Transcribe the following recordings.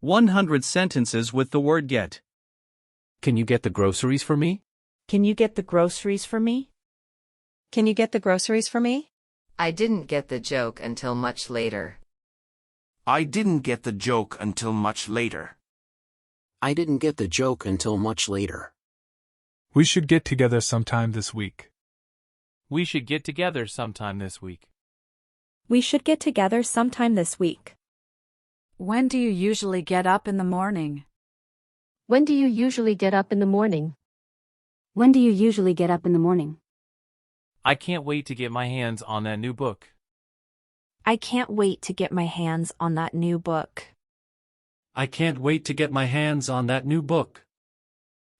100 sentences with the word get. Can you get the groceries for me? Can you get the groceries for me? Can you get the groceries for me? I didn't get the joke until much later. I didn't get the joke until much later. I didn't get the joke until much later. We should get together sometime this week. We should get together sometime this week. We should get together sometime this week. When do you usually get up in the morning? When do you usually get up in the morning? When do you usually get up in the morning? I can't wait to get my hands on that new book. I can't wait to get my hands on that new book. I can't wait to get my hands on that new book.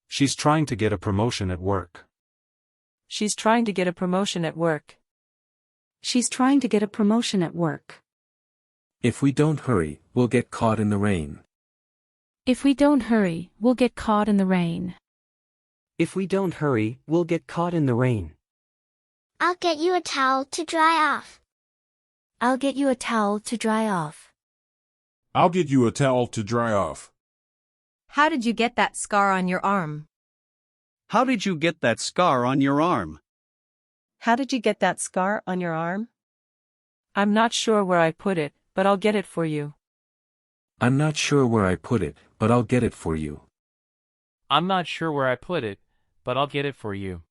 She's trying to get a promotion at work. She's trying to get a promotion at work. She's trying to get a promotion at work. If we don't hurry, we'll get caught in the rain. If we don't hurry, we'll get caught in the rain. If we don't hurry, we'll get caught in the rain. I'll get you a towel to dry off. I'll get you a towel to dry off. I'll get you a towel to dry off. How did you get that scar on your arm? How did you get that scar on your arm? How did you get that scar on your arm? I'm not sure where I put it, but I'll get it for you. I'm not sure where I put it, but I'll get it for you. I'm not sure where I put it, but I'll get it for you.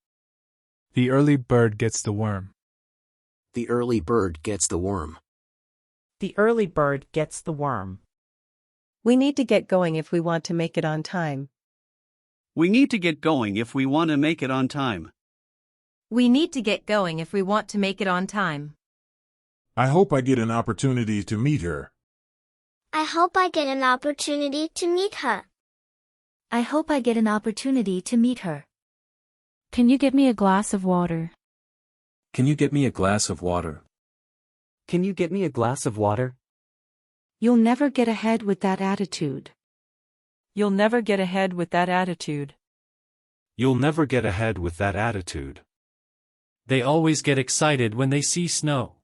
The early bird gets the worm. The early bird gets the worm. The early bird gets the worm. We need to get going if we want to make it on time. We need to get going if we want to make it on time. We need to get going if we want to make it on time. I hope I get an opportunity to meet her. I hope I get an opportunity to meet her. I hope I get an opportunity to meet her. Can you get me a glass of water? Can you get me a glass of water? Can you get me a glass of water? You'll never get ahead with that attitude. You'll never get ahead with that attitude. You'll never get ahead with that attitude. They always get excited when they see snow.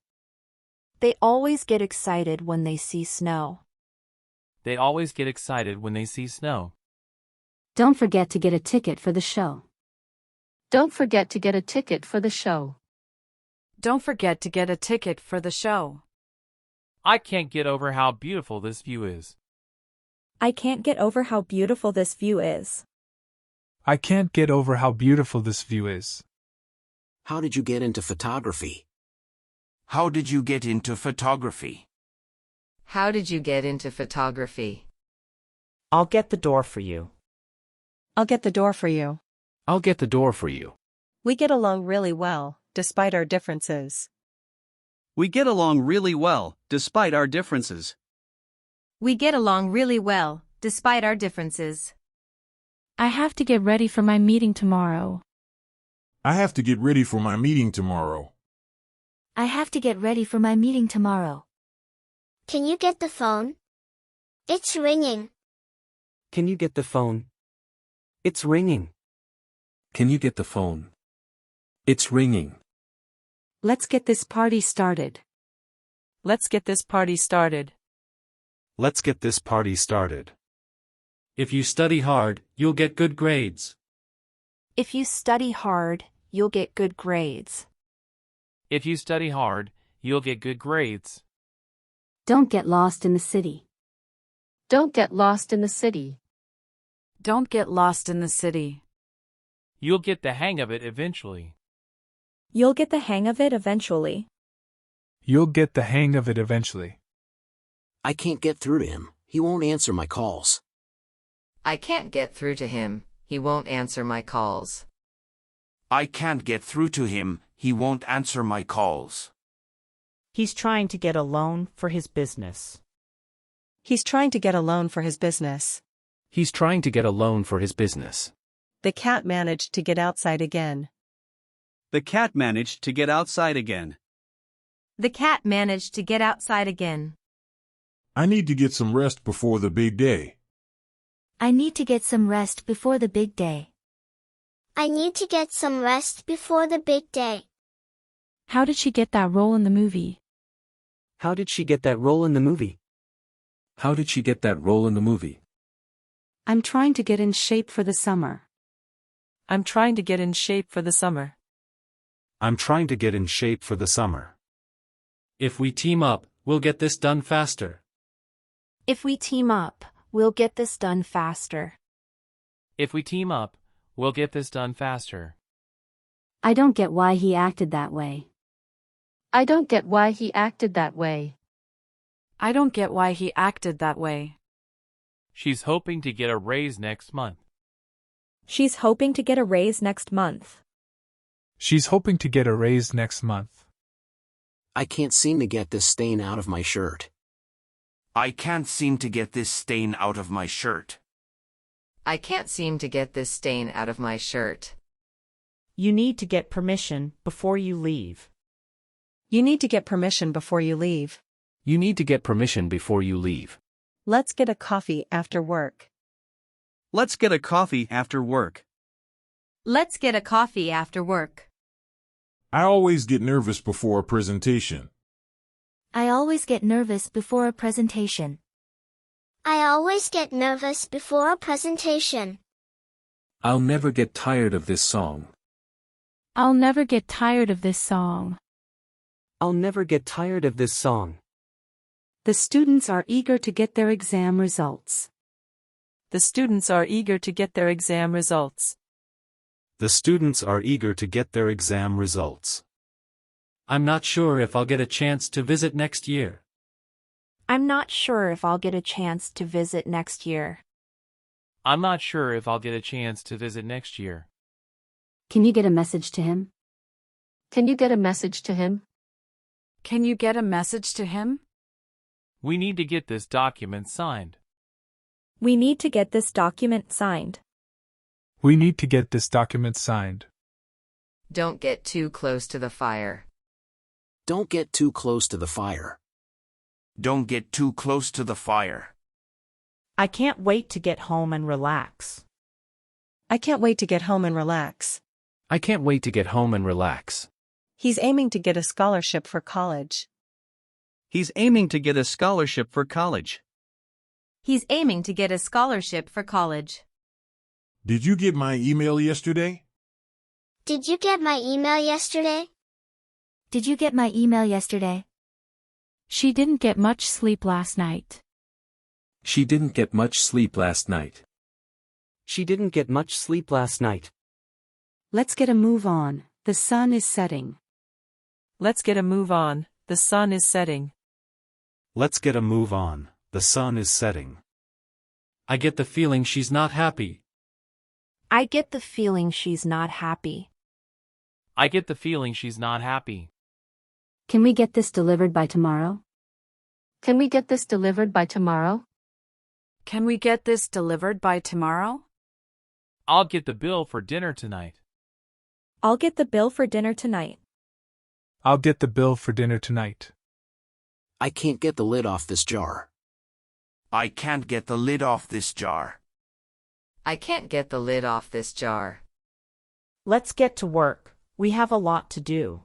They always get excited when they see snow. They always get excited when they see snow. Don't forget to get a ticket for the show. Don't forget to get a ticket for the show. Don't forget to get a ticket for the show. I can't get over how beautiful this view is. I can't get over how beautiful this view is. I can't get over how beautiful this view is. How did you get into photography? How did you get into photography? How did you get into photography? I'll get the door for you. I'll get the door for you. I'll get the door for you. We get along really well, despite our differences. We get along really well, despite our differences. We get along really well, despite our differences. I have to get ready for my meeting tomorrow. I have to get ready for my meeting tomorrow. I have to get ready for my meeting tomorrow. Can you get the phone? It's ringing. Can you get the phone? It's ringing. Can you get the phone? It's ringing. Let's get this party started. Let's get this party started. Let's get this party started. If you study hard, you'll get good grades. If you study hard, you'll get good grades. If you study hard, you'll get good grades. Don't get lost in the city. Don't get lost in the city. Don't get lost in the city. You'll get the hang of it eventually. You'll get the hang of it eventually. You'll get the hang of it eventually. I can't get through to him. He won't answer my calls. I can't get through to him. He won't answer my calls. I can't get through to him. He won't answer my calls. He's trying to get a loan for his business. He's trying to get a loan for his business. He's trying to get a loan for his business. The cat managed to get outside again. The cat managed to get outside again. The cat managed to get outside again. I need to get some rest before the big day. I need to get some rest before the big day. I need to get some rest before the big day. How did she get that role in the movie? How did she get that role in the movie? How did she get that role in the movie? I'm trying to get in shape for the summer. I'm trying to get in shape for the summer. I'm trying to get in shape for the summer. If we team up, we'll get this done faster. If we team up, we'll get this done faster. If we team up, we'll get this done faster. I don't get why he acted that way. I don't get why he acted that way. I don't get why he acted that way. She's hoping to get a raise next month. She's hoping to get a raise next month. She's hoping to get a raise next month. I can't seem to get this stain out of my shirt. I can't seem to get this stain out of my shirt. I can't seem to get this stain out of my shirt. You need to get permission before you leave. You need to get permission before you leave. You need to get permission before you leave. Let's get a coffee after work. Let's get a coffee after work. Let's get a coffee after work. I always get nervous before a presentation. I always get nervous before a presentation. I always get nervous before a presentation. I'll never get tired of this song. I'll never get tired of this song. I'll never get tired of this song. The students are eager to get their exam results. The students are eager to get their exam results. The students are eager to get their exam results. I'm not sure if I'll get a chance to visit next year. I'm not sure if I'll get a chance to visit next year. I'm not sure if I'll get a chance to visit next year. Can you get a message to him? Can you get a message to him? Can you get a message to him? We need to get this document signed. We need to get this document signed. We need to get this document signed. Don't get too close to the fire. Don't get too close to the fire. Don't get too close to the fire. I can't wait to get home and relax. I can't wait to get home and relax. I can't wait to get home and relax. He's aiming to get a scholarship for college. He's aiming to get a scholarship for college. He's aiming to get a scholarship for college. Did you get my email yesterday? Did you get my email yesterday? Did you get my email yesterday? She didn't get much sleep last night. She didn't get much sleep last night. She didn't get much sleep last night. Let's get a move on. The sun is setting. Let's get a move on. The sun is setting. Let's get a move on. The sun is setting. I get the feeling she's not happy. I get the feeling she's not happy. I get the feeling she's not happy. Can we get this delivered by tomorrow? Can we get this delivered by tomorrow? Can we get this delivered by tomorrow? I'll get the bill for dinner tonight. I'll get the bill for dinner tonight. I'll get the bill for dinner tonight. I can't get the lid off this jar. I can't get the lid off this jar. I can't get the lid off this jar. Let's get to work. We have a lot to do.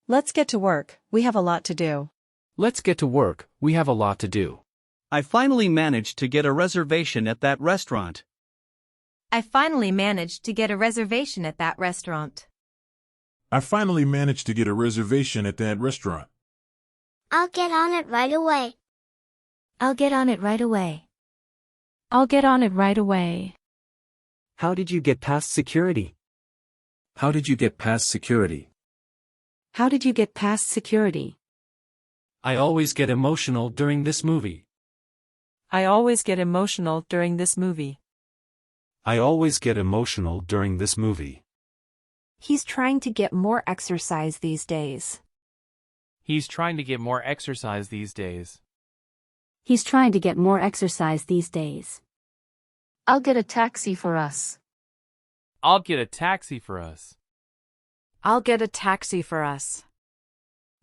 Let's get to work. We have a lot to do. Let's get to work. We have a lot to do. I finally managed to get a reservation at that restaurant. I finally managed to get a reservation at that restaurant. I finally managed to get a reservation at that restaurant. I'll get on it right away. I'll get on it right away. I'll get on it right away. How did you get past security? How did you get past security? How did you get past security? I always get emotional during this movie. I always get emotional during this movie. I always get emotional during this movie. He's trying to get more exercise these days. He's trying to get more exercise these days. He's trying to get more exercise these days. I'll get a taxi for us. I'll get a taxi for us. I'll get a taxi for us.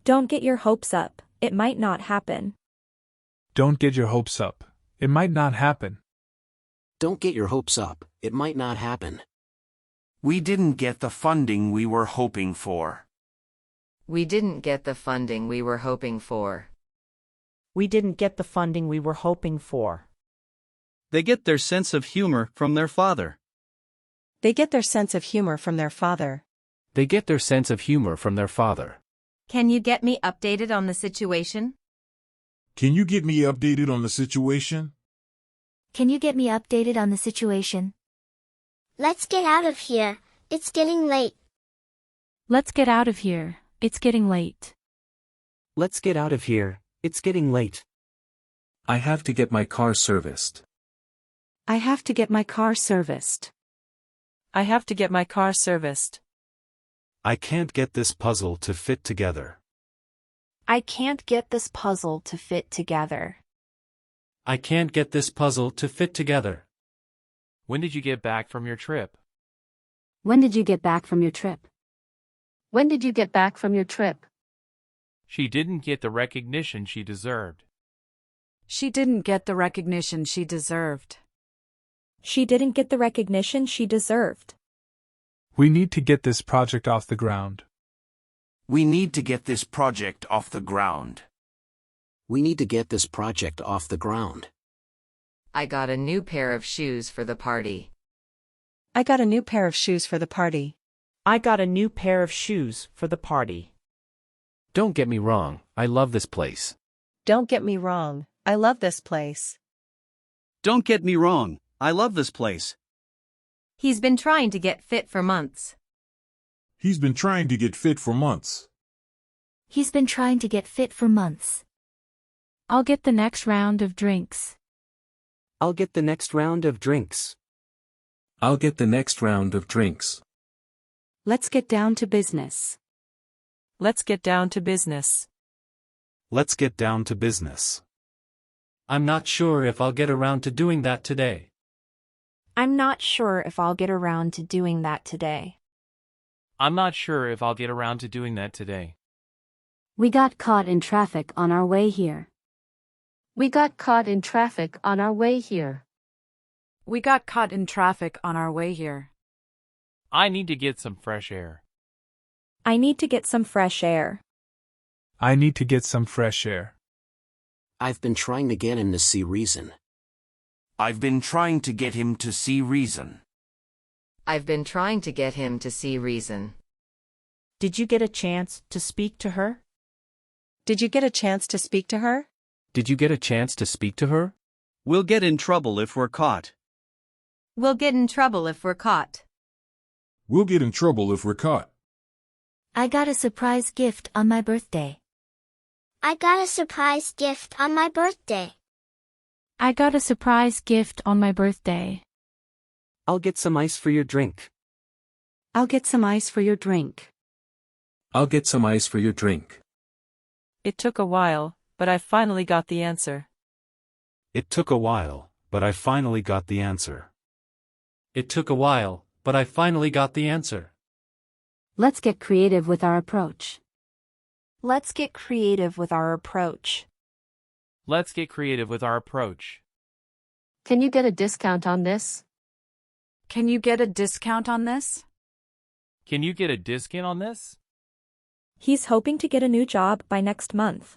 Don't get your hopes up. It might not happen. Don't get your hopes up. It might not happen. Don't get your hopes up. It might not happen. We didn't get the funding we were hoping for. We didn't get the funding we were hoping for. We didn't get the funding we were hoping for. They get their sense of humor from their father. They get their sense of humor from their father. They get their sense of humor from their father. Can you get me updated on the situation? Can you get me updated on the situation? Can you get me updated on the situation? Let's get out of here. It's getting late. Let's get out of here. It's getting late. Let's get out of here. It's getting late. I have to get my car serviced. I have to get my car serviced. I have to get my car serviced. I can't get this puzzle to fit together. I can't get this puzzle to fit together. I can't get this puzzle to fit together. When did you get back from your trip? When did you get back from your trip? When did you get back from your trip? She didn't get the recognition she deserved. She didn't get the recognition she deserved. She didn't get the recognition she deserved. We need to get this project off the ground. We need to get this project off the ground. We need to get this project off the ground. I got a new pair of shoes for the party. I got a new pair of shoes for the party. I got a new pair of shoes for the party. Don't get me wrong, I love this place. Don't get me wrong, I love this place. Don't get me wrong, I love this place. He's been trying to get fit for months. He's been trying to get fit for months. He's been trying to get fit for months. I'll get the next round of drinks. I'll get the next round of drinks. I'll get the next round of drinks. Let's get down to business. Let's get down to business. Let's get down to business. I'm not sure if I'll get around to doing that today. I'm not sure if I'll get around to doing that today. I'm not sure if I'll get around to doing that today. We got caught in traffic on our way here. We got caught in traffic on our way here. We got caught in traffic on our way here. I need to get some fresh air. I need to get some fresh air. I need to get some fresh air. I've been trying to get him to see reason. I've been trying to get him to see reason. I've been trying to get him to see reason. Did you get a chance to speak to her? Did you get a chance to speak to her? Did you get a chance to speak to her? We'll get in trouble if we're caught. We'll get in trouble if we're caught. We'll get in trouble if we're caught. I got a surprise gift on my birthday. I got a surprise gift on my birthday. I got a surprise gift on my birthday. I'll get some ice for your drink. I'll get some ice for your drink. I'll get some ice for your drink. It took a while, but I finally got the answer. It took a while, but I finally got the answer. It took a while, but I finally got the answer. Let's get creative with our approach. Let's get creative with our approach. Let's get creative with our approach. Can you get a discount on this? Can you get a discount on this? Can you get a discount on this? He's hoping to get a new job by next month.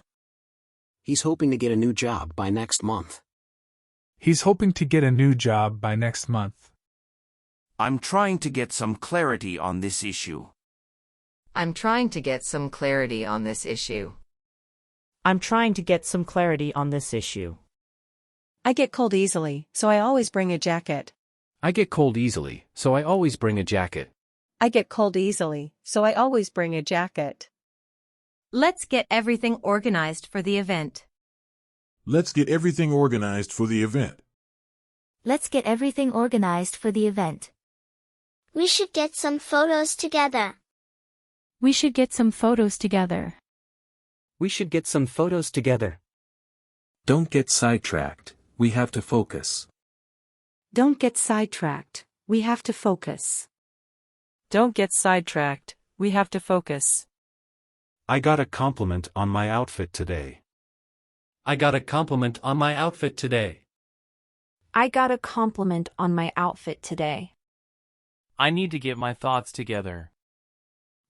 He's hoping to get a new job by next month. He's hoping to get a new job by next month. I'm trying to get some clarity on this issue. I'm trying to get some clarity on this issue. I'm trying to get some clarity on this issue. I get cold easily, so I always bring a jacket. I get cold easily, so I always bring a jacket. I get cold easily, so I always bring a jacket. Let's get everything organized for the event. Let's get everything organized for the event. Let's get everything organized for the event. We should get some photos together. We should get some photos together. We should get some photos together. Don't get sidetracked, we have to focus. Don't get sidetracked, we have to focus. Don't get sidetracked, we have to focus. I got a compliment on my outfit today. I got a compliment on my outfit today. I got a compliment on my outfit today. I need to get my thoughts together.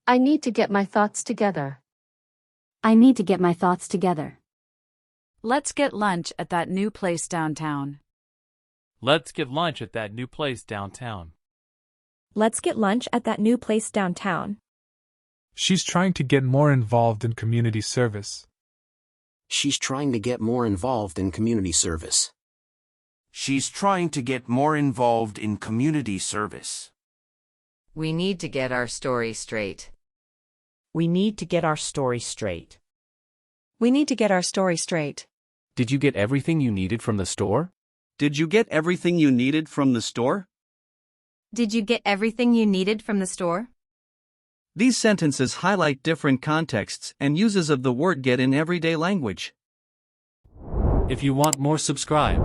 I need to get my thoughts together. I need to get my thoughts together. Let's get lunch at that new place downtown. Let's get lunch at that new place downtown. Let's get lunch at that new place downtown. She's trying to get more involved in community service. She's trying to get more involved in community service. She's trying to get more involved in community service. We need to get our story straight. We need to get our story straight. We need to get our story straight. Did you get everything you needed from the store? Did you get everything you needed from the store? Did you get everything you needed from the store? These sentences highlight different contexts and uses of the word get in everyday language. If you want more, subscribe.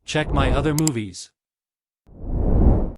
Check my other movies.